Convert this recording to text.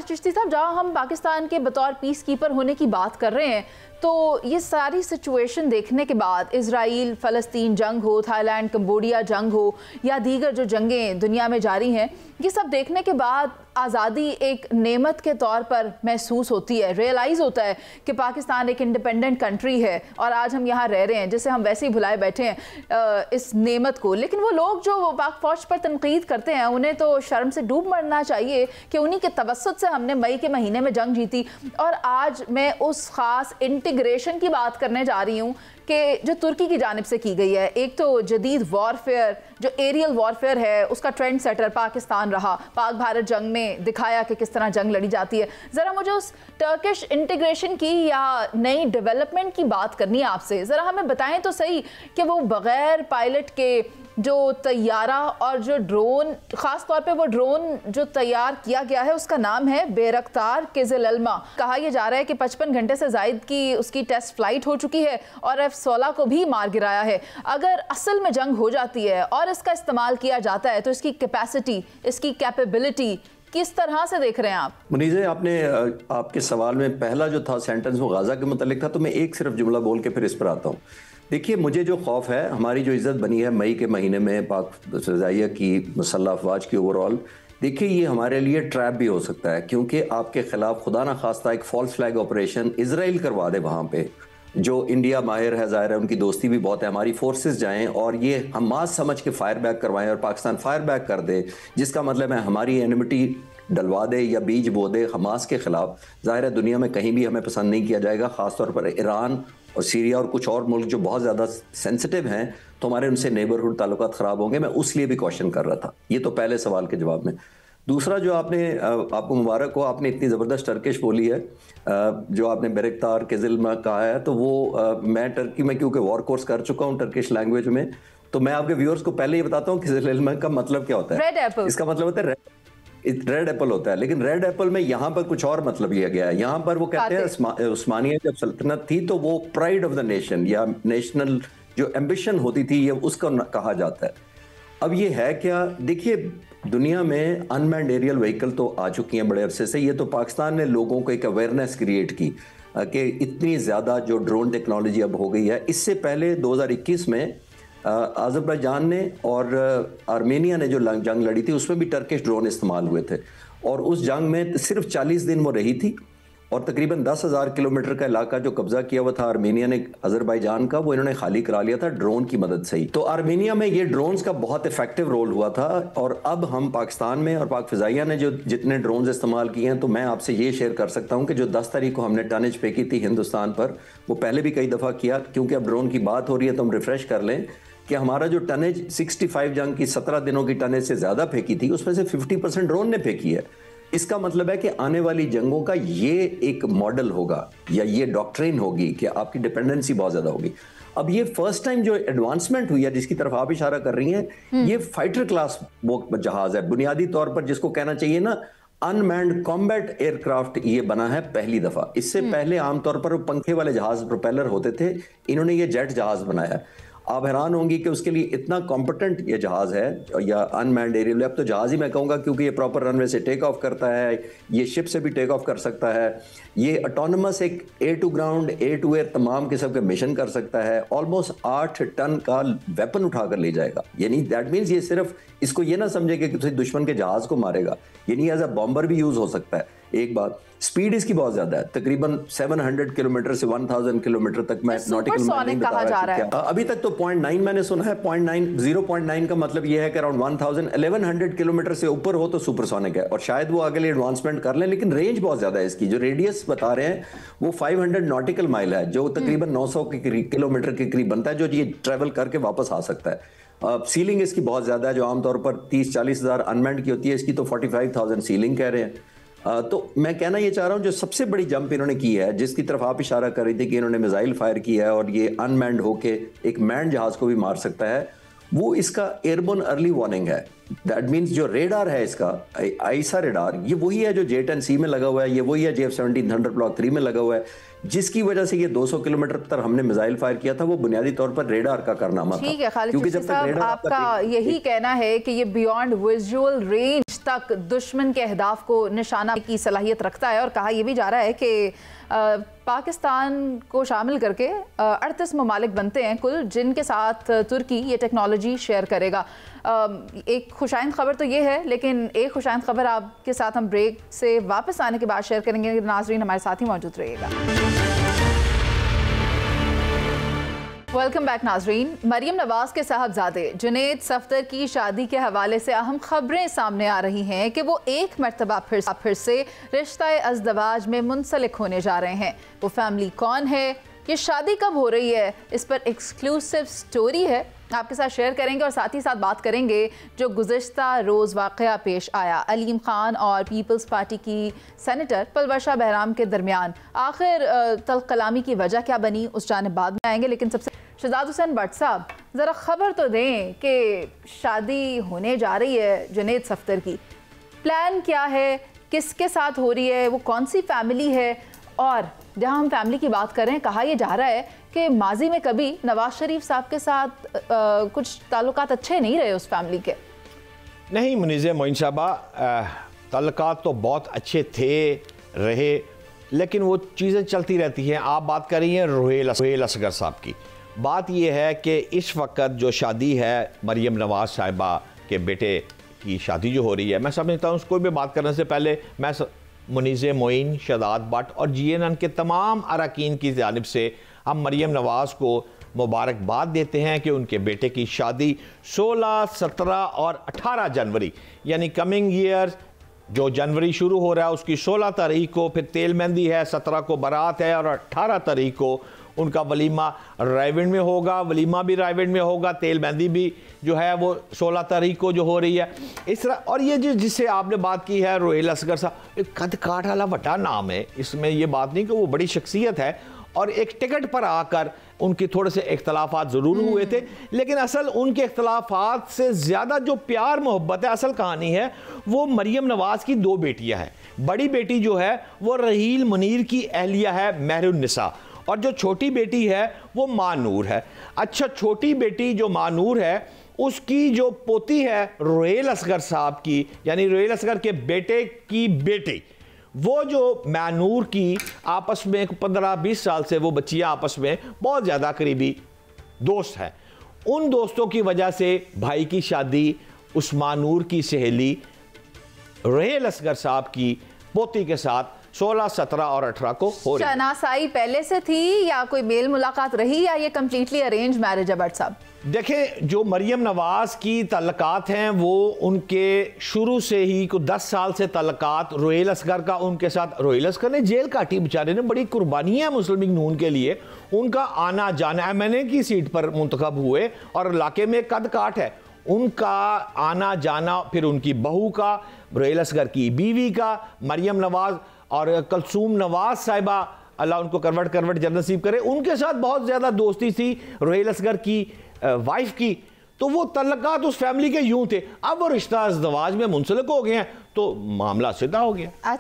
चिश्ती साहब, जहाँ हम पाकिस्तान के बतौर पीस कीपर होने की बात कर रहे हैं, तो ये सारी सिचुएशन देखने के बाद इजराइल फ़लस्तीन जंग हो, थाईलैंड कंबोडिया जंग हो या दीगर जो जंगें दुनिया में जारी हैं, ये सब देखने के बाद आज़ादी एक नेमत के तौर पर महसूस होती है, रियलाइज़ होता है कि पाकिस्तान एक इंडिपेंडेंट कंट्री है और आज हम यहाँ रह रहे हैं, जिसे हम वैसे ही भुलाए बैठे हैं इस नेमत को। लेकिन वो लोग जो पाक फ़ौज पर तनकीद करते हैं, उन्हें तो शर्म से डूब मरना चाहिए कि उन्हीं के तवस्सुत से हमने मई के महीने में जंग जीती। और आज मैं उस ख़ास इंटीग्रेशन की बात करने जा रही हूँ कि जो तुर्की की जानिब से की गई है। एक तो जदीद वॉरफेयर, जो एरियल वॉरफेयर है, उसका ट्रेंड सेटर पाकिस्तान रहा। पाक भारत जंग में दिखाया कि किस तरह जंग लड़ी जाती है। ज़रा मुझे उस टर्किश इंटीग्रेशन की या नई डेवलपमेंट की बात करनी है आपसे। ज़रा हमें बताएं तो सही कि वो बग़ैर पायलट के जो तैयारा और जो ड्रोन, ख़ास तौर पे वो ड्रोन जो तैयार किया गया है उसका नाम है बेरख्तार किज़िलअल्मा। कहा यह जा रहा है कि 55 घंटे से ज़ायद की उसकी टेस्ट फ्लाइट हो चुकी है और F-16 को भी मार गिराया है। अगर असल में जंग हो जाती है और इसका इस्तेमाल किया जाता है तो इसकी कैपेसिटी, इसकी कैपेबिलिटी किस तरह से देख रहे हैं आप? मुनीज़े, आपने आपके सवाल में पहला जो था सेंटेंस वो गाज़ा के मुतालिक था, तो मैं एक सिर्फ जुमला बोल के फिर इस पर आता हूँ। देखिए, मुझे जो खौफ है, हमारी जो इज़्ज़त बनी है मई के महीने में पाक फ़िज़ाइया की मुसल्लह अफ़वाज की ओवरऑल, देखिए ये हमारे लिए ट्रैप भी हो सकता है, क्योंकि आपके ख़िलाफ़ खुदा ना खास्ता एक फॉल्स फ्लैग ऑपरेशन इजराइल करवा दे वहाँ पे, जो इंडिया माहिर है, ज़ाहिर है उनकी दोस्ती भी बहुत है, हमारी फोर्सेस जाएं और ये हमास समझ के फायर बैक करवाएं और पाकिस्तान फायर बैक कर दे, जिसका मतलब है हमारी एनिमिटी डलवा दे या बीज बो दे हमास के ख़िलाफ़। ज़ाहिर है दुनिया में कहीं भी हमें पसंद नहीं किया जाएगा, ख़ासतौर पर ईरान और सीरिया और कुछ और मुल्क जो बहुत ज़्यादा सेंसिटिव हैं, तो हमारे उनसे नेबरहुड ताल्लुकात ख़राब होंगे। मैं उस लिए भी क्वेश्चन कर रहा था। ये तो पहले सवाल के जवाब में। दूसरा जो आपको मुबारक हो, आपने इतनी ज़बरदस्त टर्किश बोली है, जो आपने बेरख्तार किज़िलअल्मा कहा है, तो वो मैं टर्की में क्योंकि वॉर कोर्स कर चुका हूँ टर्किश लैंग्वेज में, तो मैं आपके व्यूअर्स को पहले ही बताता हूँ किज़िलअल्मा का मतलब क्या होता है। Red Apple. इसका मतलब होता है रेड एप्पल होता है, लेकिन रेड एप्पल में यहाँ पर कुछ और मतलब लिया गया है। यहाँ पर वो कहते हैं उस्मानिया जब सल्तनत थी तो वो प्राइड ऑफ द नेशन या नेशनल जो एम्बिशन होती थी, ये उसका कहा जाता है। अब ये है क्या, देखिए दुनिया में अनमैन्ड एरियल व्हीकल तो आ चुकी हैं बड़े अरसे से। ये तो पाकिस्तान ने लोगों को एक अवेयरनेस क्रिएट की कि इतनी ज़्यादा जो ड्रोन टेक्नोलॉजी अब हो गई है। इससे पहले 2021 में अज़रबैजान ने और आर्मेनिया ने जो जंग लड़ी थी उसमें भी टर्किश ड्रोन इस्तेमाल हुए थे, और उस जंग में सिर्फ 40 दिन वो रही थी और तकरीबन 10,000 किलोमीटर का इलाका जो कब्जा किया हुआ था आर्मेनिया ने अज़रबैजान का, वो इन्होंने खाली करा लिया था ड्रोन की मदद से ही। तो आर्मेनिया में ये ड्रोन्स का बहुत इफेक्टिव रोल हुआ था, और अब हम पाकिस्तान में और पाक फ़िज़ाइया ने जो जितने ड्रोन्स इस्तेमाल किए हैं, तो मैं आपसे ये शेयर कर सकता हूँ कि जो 10 तारीख को हमने टनेज पे की थी हिंदुस्तान पर, वो पहले भी कई दफ़ा किया। क्योंकि अब ड्रोन की बात हो रही है तो हम रिफ्रेश कर लें कि हमारा जो टनेज 65 जंग की 17 दिनों की टनेज से ज़्यादा फेंकी थी, उसमें से 50% ड्रोन ने फेंकी है। इसका मतलब है कि आने वाली जंगों का ये एक मॉडल होगा या ये डॉक्ट्रिन होगी कि आपकी डिपेंडेंसी बहुत ज़्यादा होगी। अब ये फर्स्ट टाइम जो एडवांसमेंट हुई है जिसकी तरफ आप इशारा कर रही हैं, ये फाइटर क्लास वो जहाज़ है, बुनियादी तौर पर जिसको कहना चाहिए ना अनमैन्ड कॉम्बैट एयरक्राफ्ट, ये बना है पहली दफ़ा। इससे पहले आमतौर पर पंखे वाले जहाज़ प्रोपेलर होते थे, इन्होंने ये जेट जहाज़ बनाया। आप हैरान होंगी कि उसके लिए इतना कॉम्पिटेंट ये जहाज़ है या अनमैन्ड एरियल, अब तो जहाज़ ही मैं कहूँगा क्योंकि ये प्रॉपर रनवे से टेक ऑफ करता है, ये शिप से भी टेक ऑफ कर सकता है, ये ऑटोनमस एक air to ground air to air तमाम किस्म के मिशन कर सकता है, ऑलमोस्ट 8 टन का वेपन उठाकर ले जाएगा। यानी दैट मीन्स ये सिर्फ इसको ये ना समझे कि किसी दुश्मन के जहाज़ को मारेगा, यानी एज अ बॉम्बर भी यूज़ हो सकता है। एक बात, स्पीड इसकी बहुत ज्यादा है, तकरीबन 700 किलोमीटर से 1000 किलोमीटर तक मैं नॉटिकल में कहा जा रहा है। अभी तक तो 0.9 मैंने सुना है, 0.9 का मतलब यह है कि अराउंड 1100 किलोमीटर से ऊपर हो तो सुपरसोनिक है, और शायद वो आगे एडवांसमेंट कर लें, लेकिन रेंज बहुत ज्यादा है इसकी। जो रेडियस बता रहे हैं वो 500 नॉटिकल माइल है, जो तकरीबन 900 किलोमीटर के करीब बनता है, जो ये ट्रेवल करके वापस आ सकता है। सीलिंग इसकी बहुत ज्यादा है, जो आमतौर पर 30-40 हज़ार अनमैन्ड की होती है, इसकी तो 45,000 सीलिंग कह रहे हैं। तो मैं कहना ये चाह रहा हूँ जो सबसे बड़ी जंप इन्होंने की है, जिसकी तरफ आप इशारा कर रही थी कि इन्होंने मिसाइल फायर किया है और ये अनमैन्ड होके एक मैंड जहाज को भी मार सकता है, वो इसका एयरबोर्न अर्ली वार्निंग है। दैट मीन्स जो रेडार है इसका आईसा रेडार, ये वही है जो J-10C में लगा हुआ है, ये वही है JF-17 थंडर ब्लॉक 3 में लगा हुआ है, जिसकी वजह से ये 200 किलोमीटर तक हमने मिसाइल फायर किया था। वो बुनियादी तौर पर रेडार का कारनामा था। ठीक है खालिद चिश्ती साहब, आपका यही कहना है कि ये बियॉन्ड विजुअल रेंज تک دشمن کے اہداف کو نشانہ کی صلاحیت رکھتا ہے، اور کہا یہ بھی جا رہا ہے کہ پاکستان کو شامل کر کے 38 ممالک بنتے ہیں کل، جن کے ساتھ ترکی یہ ٹیکنالوجی شیئر کرے گا۔ ایک خوشائند خبر تو یہ ہے، لیکن ایک خوشائند خبر آپ کے ساتھ ہم بریک سے واپس آنے کے بعد شیئر کریں گے۔ ناظرین ہمارے ساتھ ہی موجود رہیے گا۔ ویلکم بیک ناظرین۔ مریم نواز کے صاحبزادے جنید صفدر کی شادی کے حوالے سے اہم خبریں سامنے آ رہی ہیں کہ وہ ایک مرتبہ پھر سے رشتہ ازدواج میں منسلک ہونے جا رہے ہیں۔ وہ فیملی کون ہے، یہ شادی کب ہو رہی ہے، اس پر ایکسکلوسیو سٹوری ہے، آپ کے ساتھ شیئر کریں گے، اور ساتھ ہی ساتھ بات کریں گے جو گزشتہ روز واقعہ پیش آیا علیم خان اور پیپلز پارٹی کی سینیٹر پلوشہ بہرام کے درمیان۔ آخر تلخ کلامی کی وجہ کیا بنی، اس جانب بعد میں آئیں گے، لیکن سب سے شہزاد حسین بٹ صاحب ذرا خبر تو دیں کہ شادی ہونے جا رہی ہے جنید صفدر کی، پلان کیا ہے، کس کے ساتھ ہو رہی ہے، وہ کون سی فیملی ہے، اور جہاں ہم فیملی کی بات کر رہے ہیں کہا یہ جا رہا ہے کہ ماضی میں کبھی نواز شریف صاحب کے ساتھ کچھ تعلقات اچھے نہیں رہے اس فیملی کے۔ نہیں منیزہ معین صاحبہ، تعلقات تو بہت اچھے تھے رہے، لیکن وہ چیزیں چلتی رہتی ہیں۔ آپ بات کر رہی ہیں روہیل اصغر صاحب کی۔ بات یہ ہے کہ اس وقت جو شادی ہے مریم نواز صاحبہ کے بیٹے کی شادی جو ہو رہی ہے، میں سمجھتا ہوں اس کو بھی بات کرنے سے پہلے میں منیزہ معین، شہزاد بٹ اور GNN کے تمام اراکین کی جانب سے ہم مریم نواز کو مبارکباد دیتے ہیں کہ ان کے بیٹے کی شادی 16، 17 اور 18 جنوری یعنی کمنگ ایئر جو جنوری شروع ہو رہا ہے اس کی 16 تاریخ کو پھر تیل مہندی ہے، 17 کو بارات ہے، اور 18 تاریخ کو ان کا ولیمہ رائیونڈ میں ہوگا۔ ولیمہ بھی رائیونڈ میں ہوگا، تیل مہندی بھی جو ہے وہ 16 تاریخ کو جو ہو رہی ہے اس طرح۔ اور یہ جس سے آپ نے بات کی ہے روہیل اصغر صاحب، ایک قد کاٹ والا بڑا نام ہے، اس میں یہ بات نہیں کہ وہ بڑی شخصیت ہے، اور ایک ٹکٹ پر آ کر ان کے تھوڑے سے اختلافات ضرور ہوئے تھے، لیکن اصل ان کے اختلافات سے زیادہ جو پیار محبت ہے، اصل کہانی ہے وہ مریم نواز کی 2 بیٹیاں ہیں۔ بڑی بیٹی جو ہے وہ رحیل منیر کی اہلیہ ہے مہر النساء، اور جو چھوٹی بیٹی ہے وہ ماں نور ہے۔ اچھا، چھوٹی بیٹی جو ماں نور ہے اس کی جو پوتی ہے روہیل اصغر صاحب کی، یعنی روہیل اصغر کے بیٹے کی بیٹی، وہ جو ماں نور کی آپس میں 15-20 سال سے وہ بچیاں آپس میں بہت زیادہ قریبی دوست ہیں۔ ان دوستوں کی وجہ سے بھائی کی شادی اس ماں نور کی سہیلی روہیل اصغر صاحب کی پوتی کے ساتھ 16، 17 اور 18 کو ہو رہی ہے۔ شناسائی پہلے سے تھی یا کوئی میل ملاقات رہی، یا یہ کمپلیٹلی ارینج میرج ہے بٹ صاحب؟ دیکھیں، جو مریم نواز کی تعلقات ہیں وہ ان کے شروع سے ہی کو 10 سال سے تعلقات روہیل اصغر کا ان کے ساتھ۔ روہیل اصغر نے جیل کاٹی، بیچارے نے بڑی قربانیاں مسلم لیگ نون کے لیے، ان کا آنا جانا MNA کی سیٹ پر منتخب ہوئے اور علاقے میں قد کاٹ ہے، ان کا آنا جانا، پھر ان کی بہو کا، روہیل اصغر کی بیوی کا، مریم نواز اور کلثوم نواز صاحبہ اللہ ان کو کروٹ جنت نصیب کرے، ان کے ساتھ بہت زیادہ دوستی تھی روہیل اصغر کی وائف کی، تو وہ تعلقات اس فیملی کے یوں تھے۔ اب وہ رشتہ ازدواج میں منسلک ہو گئے ہیں تو معاملہ سیدھا ہو گیا۔